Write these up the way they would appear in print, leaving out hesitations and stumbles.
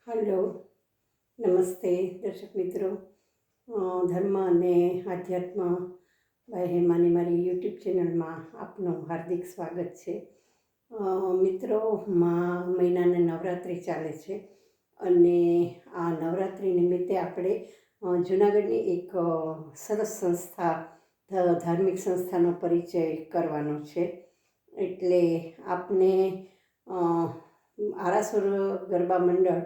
Hello, નમસ્તે દર્શક મિત્રો. ધર્મ અને આધ્યાત્મ બાય હેમાની મારી યુટ્યુબ ચેનલમાં આપનું હાર્દિક સ્વાગત છે. મિત્રો, મહિનાને નવરાત્રિ ચાલે છે અને આ નવરાત્રિ નિમિત્તે આપણે જૂનાગઢની એક સરસ સંસ્થા, ધાર્મિક સંસ્થાનો પરિચય કરવાનો છે. એટલે આપને આરાસુર ગરબા મંડળ,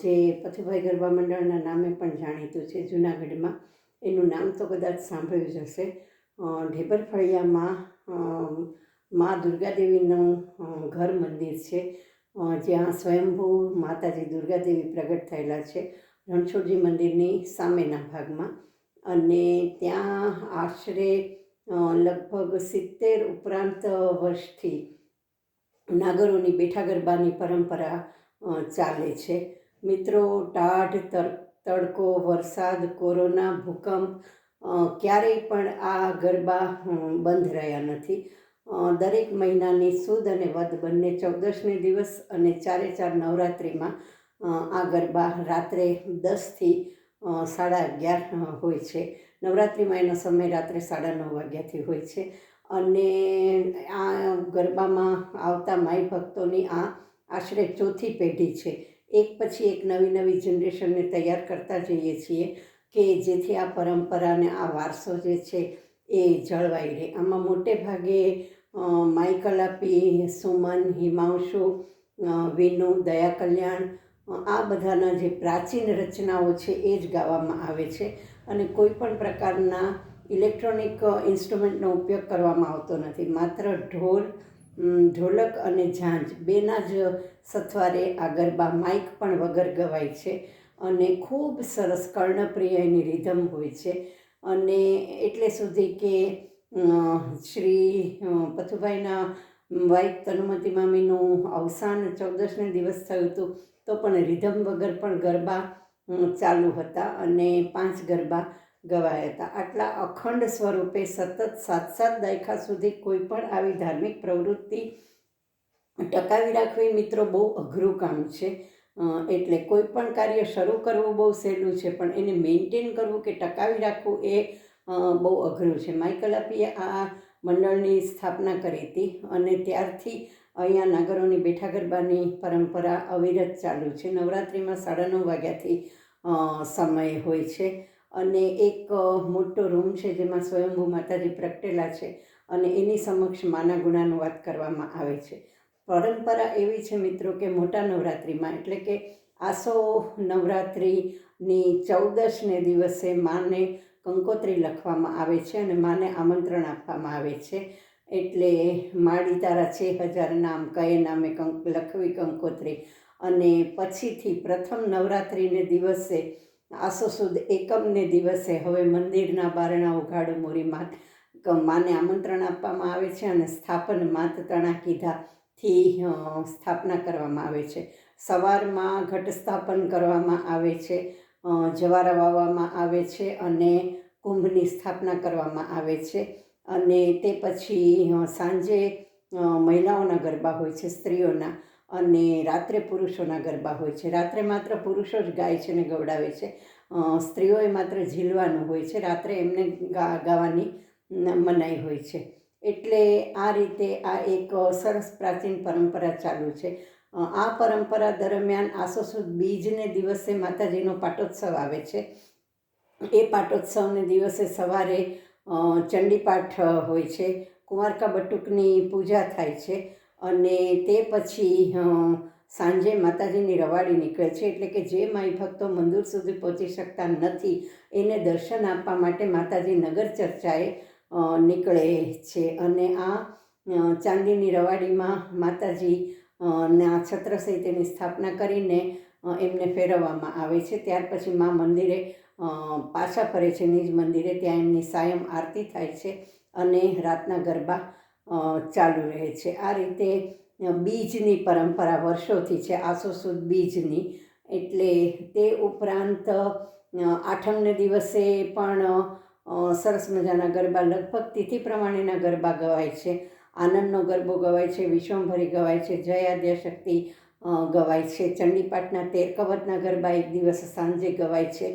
જે પથુભાઈ ગરબા મંડળના નામે પણ જાણીતું છે જૂનાગઢમાં, એનું નામ તો કદાચ સાંભળ્યું જ હશે. ઢેબર ફળિયામાં મા દુર્ગાદેવીનું ઘર મંદિર છે, જ્યાં સ્વયંભૂ માતાજી દુર્ગાદેવી પ્રગટ થયેલા છે રણછોડજી મંદિરની સામેના ભાગમાં. અને ત્યાં આશરે લગભગ 70 ઉપરાંત વર્ષથી નાગરોની બેઠા ગરબાની પરંપરા ચાલે છે. મિત્રો, ટાઢ, તડકો, વરસાદ, કોરોના, ભૂકંપ, ક્યારેય પણ આ ગરબા બંધ રહ્યા નથી. દરેક મહિનાની સુદ અને વદ બંને 14ને દિવસ અને 4 નવરાત્રિમાં આ ગરબા રાત્રે 10થી 11:30 હોય છે. નવરાત્રિમાં એનો સમય રાત્રે 9:30 વાગ્યાથી હોય છે. અને આ ગરબામાં આવતા માઈ ભક્તોની આ આશરે 4થી પેઢી છે. એક પછી એક નવી જનરેશનને તૈયાર કરતા જઈએ છીએ કે જેથી આ પરંપરાને, આ વારસો જે છે એ જળવાઈ રહે. આમાં મોટે ભાગે માઈ કલાપી, સુમન, હિમાંશુ, વિનુ, દયા કલ્યાણ, આ બધાના જે પ્રાચીન રચનાઓ છે એ જ ગાવામાં આવે છે. અને કોઈ પણ પ્રકારના ઇલેક્ટ્રોનિક ઇન્સ્ટ્રુમેન્ટનો ઉપયોગ કરવામાં આવતો નથી. માત્ર ઢોલક અને ઝાંઝ બેના જ સથવારે આ ગરબા માઇક પણ વગર ગવાય છે. અને ખૂબ સરસ કર્ણપ્રિય એની રિધમ હોય છે. અને એટલે સુધી કે શ્રી પથુભાઈના વાઇફ તનુમતી મામીનું અવસાન 14ને દિવસ થયું હતું, તો પણ રિધમ વગર પણ ગરબા ચાલુ હતા અને 5 ગરબા ગવાયા હતા. આટલા અખંડ સ્વરૂપે સતત 7 દાયકા સુધી કોઈ પણ આવી ધાર્મિક પ્રવૃત્તિ ટકાવી રાખવી મિત્રો બહુ અઘરું કામ છે. એટલે કોઈ પણ કાર્ય શરૂ કરવું બહુ સહેલું છે, પણ એને મેન્ટેન કરવું કે ટકાવી રાખવું એ બહુ અઘરું છે. માઈ કલાપીએ આ મંડળની સ્થાપના કરી હતી અને ત્યારથી અહીંયા નાગરોની બેઠા ગરબાની પરંપરા અવિરત ચાલુ છે. નવરાત્રિમાં 9:30 વાગ્યાથી સમય હોય છે અને એક મોટો રૂમ છે જેમાં સ્વયંભૂ માતાજી પ્રગટેલા છે અને એની સમક્ષ માના ગુણાનુવાદ કરવામાં આવે છે. પરંપરા એવી છે મિત્રો કે મોટા નવરાત્રિમાં, એટલે કે આસો નવરાત્રિની 14ને દિવસે માને કંકોત્રી લખવામાં આવે છે અને માને આમંત્રણ આપવામાં આવે છે. એટલે માડી તારા 6000 નામ, કયે નામે લખવી કંકોત્રી. અને પછીથી પ્રથમ નવરાત્રિને દિવસે, આસો સુદ એકમને દિવસે હવે મંદિરના બારણા ઉઘાડો મોરી માને આમંત્રણ આપવામાં આવે છે અને સ્થાપન માત તણા કીધાથી સ્થાપના કરવામાં આવે છે. સવારમાં ઘટ સ્થાપન કરવામાં આવે છે, જવારા વાવવામાં આવે છે અને કુંભની સ્થાપના કરવામાં આવે છે. અને તે પછી સાંજે મહિલાઓના ગરબા હોય છે, સ્ત્રીઓના, અને રાત્રે પુરુષોના ગરબા હોય છે. રાત્રે માત્ર પુરુષો જ ગાય છે ને ગવડાવે છે. સ્ત્રીઓએ માત્ર ઝીલવાનું હોય છે. રાત્રે એમને ગાવાની મનાઈ હોય છે. એટલે આ રીતે આ એક સરસ પ્રાચીન પરંપરા ચાલુ છે. આ પરંપરા દરમિયાન આસો સુદ બીજને દિવસે માતાજીનો પાટોત્સવ આવે છે. એ પાટોત્સવને દિવસે સવારે ચંડીપાઠ હોય છે, કુંવારકા બટુકની પૂજા થાય છે અને તે પછી સાંજે માતાજીની રવાડી નીકળે છે. એટલે કે જે માઈ ભક્તો મંદિર સુધી પહોંચી શકતા નથી એને દર્શન આપવા માટે માતાજી નગર ચર્ચાએ નીકળે છે. અને આ ચાંદીની રવાડીમાં માતાજી ના છત્ર સહિતની સ્થાપના કરીને એમને ફેરવવામાં આવે છે. ત્યાર પછી મા મંદિરે પાછા ફરે છે નિજ મંદિરે. ત્યાં એમની સાયમ આરતી થાય છે અને રાતના ગરબા ચાલુ રહે છે. આ રીતે બીજની પરંપરા વર્ષોથી છે, આસો સુદ બીજની. એટલે તે ઉપરાંત આઠમને દિવસે પણ સરસ મજાના ગરબા, લગભગ તિથિ પ્રમાણેના ગરબા ગવાય છે. આનંદનો ગરબો ગવાય છે, વિશ્વંભરી ગવાય છે, જય આદ્યશક્તિ, ગવાય છે. ચંડીપાઠના 13 કવચના ગરબા એક દિવસ સાંજે ગવાય છે.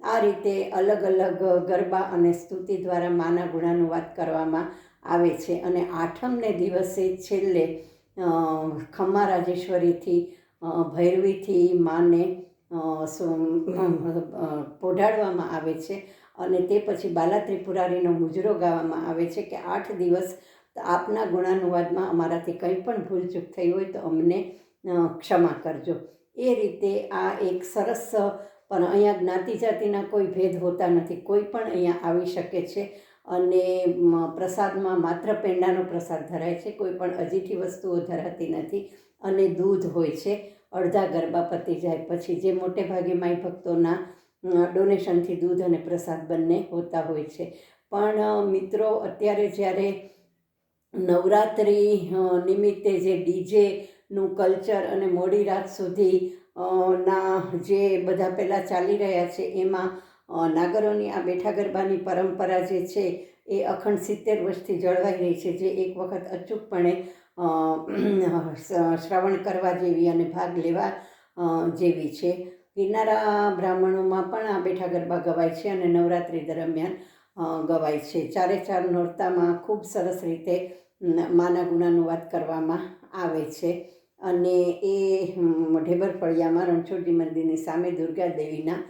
આ રીતે અલગ અલગ ગરબા અને સ્તુતિ દ્વારા માના ગુણાનુવાદ કરવામાં આવે છે. અને આઠમને દિવસે છેલ્લે ખમ્મા રાજેશ્વરીથી ભૈરવીથી માને પોઢાડવામાં આવે છે. અને તે પછી બાલા ત્રિપુરારીનો મુજરો ગાવામાં આવે છે કે 8 દિવસ આપના ગુણાનુવાદમાં અમારાથી કંઈ પણ ભૂલચૂક થઈ હોય તો અમને ક્ષમા કરજો. એ રીતે આ એક સરસ, પણ અહીંયા જ્ઞાતિ જાતિના કોઈ ભેદ હોતા નથી, કોઈ પણ અહીંયા આવી શકે છે. અને પ્રસાદમાં માત્ર પેંડાનો પ્રસાદ ધરાય છે, કોઈ પણ અજીઠી વસ્તુઓ ધરાતી નથી. અને દૂધ હોય છે. અડધા ગરબા પતી જાય પછી, જે મોટે ભાગે માઈ ભક્તોના ડોનેશનથી દૂધ અને પ્રસાદ બંને હોતા હોય છે. પણ મિત્રો, અત્યારે જ્યારે નવરાત્રિ નિમિત્તે જે ડીજેનું કલ્ચર અને મોડી રાત સુધી ના જે બધા પહેલાં ચાલી રહ્યા છે, એમાં નાગરોની આ બેઠા ગરબાની પરંપરા જે છે એ અખંડ 70 વર્ષથી જળવાઈ રહી છે, જે એક વખત અચૂકપણે શ્રવણ કરવા જેવી અને ભાગ લેવા જેવી છે. ગિરનારા બ્રાહ્મણોમાં પણ આ બેઠા ગરબા ગવાય છે અને નવરાત્રિ દરમિયાન ગવાય છે. 4 નોરતામાં ખૂબ સરસ રીતે માના ગુણાનુવાદ કરવામાં આવે છે. અને એ ઢેબર ફળિયામાં રણછોડજી મંદિરની સામે દુર્ગા દેવીના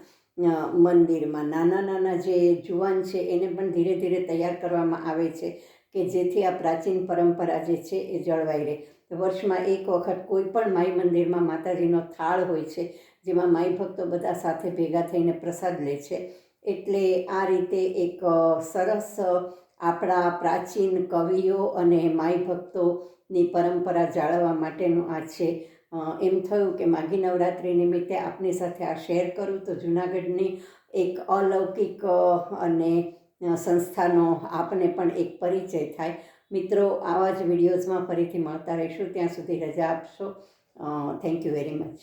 મંદિરમાં નાના નાના જે જુવાન છે એને પણ ધીરે ધીરે તૈયાર કરવામાં આવે છે કે જેથી આ પ્રાચીન પરંપરા જે છે એ જળવાઈ રહે. વર્ષમાં એક વખત કોઈ પણ માઈ મંદિરમાં માતાજીનો થાળ હોય છે, જેમાં માઈ ભક્તો બધા સાથે ભેગા થઈને પ્રસાદ લે છે. એટલે આ રીતે એક સરસ આપણા પ્રાચીન કવિઓ અને માઈ ભક્તોની પરંપરા જાળવવા માટેનું આ છે. એમ થયું કે માઘી નવરાત્રિ નિમિત્તે આપની સાથે આ શેર કરું તો જૂનાગઢની એક અલૌકિક અને સંસ્થાનો આપને પણ એક પરિચય થાય. મિત્રો, આવા જ વિડીયોઝમાં ફરીથી મળતા રહીશું. ત્યાં સુધી રજા આપશો. Thank you very much.